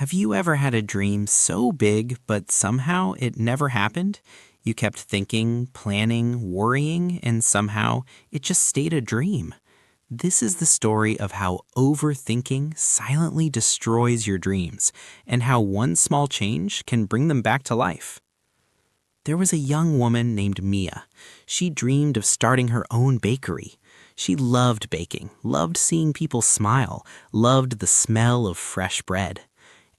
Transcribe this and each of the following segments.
Have you ever had a dream so big, but somehow it never happened? You kept thinking, planning, worrying, and somehow it just stayed a dream. This is the story of how overthinking silently destroys your dreams and how one small change can bring them back to life. There was a young woman named Mia. She dreamed of starting her own bakery. She loved baking, loved seeing people smile, loved the smell of fresh bread.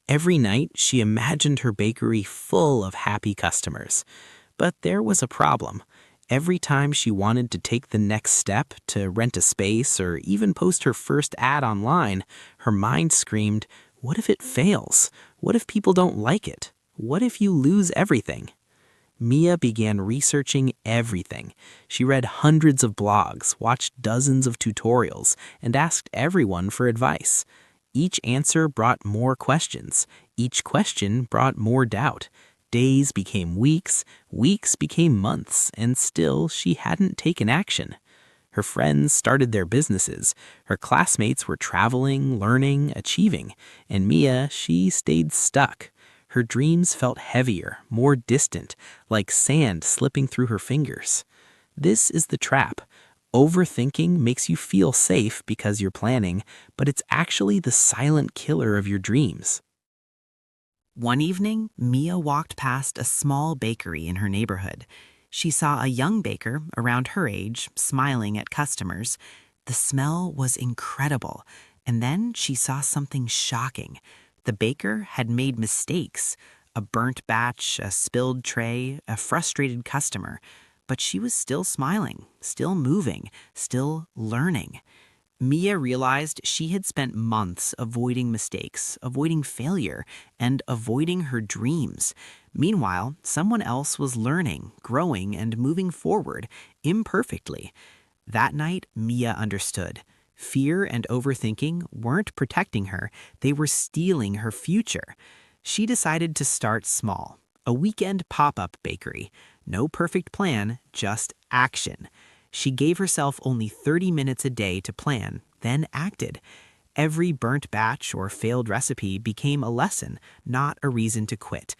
Every night, she imagined her bakery full of happy customers. But there was a problem. Every time she wanted to take the next step to rent a space or even post her first ad online, her mind screamed, "What if it fails? What if people don't like it? What if you lose everything?" Mia began researching everything. She read hundreds of blogs, watched dozens of tutorials, and asked everyone for advice. Each answer brought more questions. Each question brought more doubt. Days became weeks, weeks became months, and still she hadn't taken action. Her friends started their businesses. Her classmates were traveling, learning, achieving. And Mia, she stayed stuck. Her dreams felt heavier, more distant, like sand slipping through her fingers. This is the trap. Overthinking makes you feel safe because you're planning, but it's actually the silent killer of your dreams. One evening, Mia walked past a small bakery in her neighborhood. She saw a young baker around her age smiling at customers. The smell was incredible, and then she saw something shocking. The baker had made mistakes, a burnt batch, a spilled tray, a frustrated customer. But she was still smiling, still moving, still learning. Mia realized she had spent months avoiding mistakes, avoiding failure, and avoiding her dreams. Meanwhile, someone else was learning, growing, and moving forward, imperfectly. That night, Mia understood. Fear and overthinking weren't protecting her, they were stealing her future. She decided to start small, a weekend pop-up bakery. No perfect plan, just action. She gave herself only 30 minutes a day to plan, then acted. Every burnt batch or failed recipe became a lesson, not a reason to quit.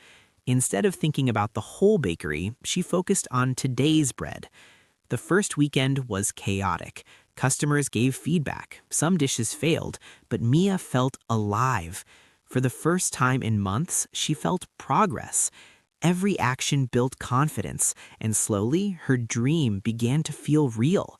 Instead of thinking about the whole bakery, she focused on today's bread. The first weekend was chaotic. Customers gave feedback. Some dishes failed, but Mia felt alive. For the first time in months, she felt progress. Every action built confidence, and slowly her dream began to feel real.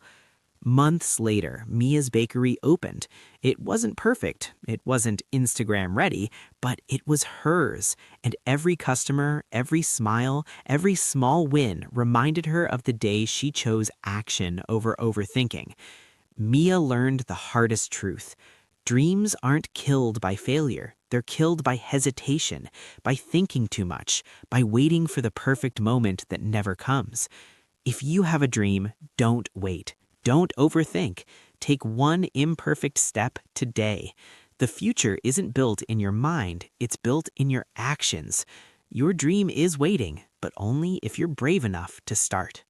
Months later, Mia's bakery opened. It wasn't perfect, it wasn't Instagram ready, but it was hers. And every customer, every smile, every small win reminded her of the day she chose action over overthinking. Mia learned the hardest truth. Dreams aren't killed by failure. They're killed by hesitation, by thinking too much, by waiting for the perfect moment that never comes. If you have a dream, don't wait. Don't overthink. Take one imperfect step today. The future isn't built in your mind, it's built in your actions. Your dream is waiting, but only if you're brave enough to start.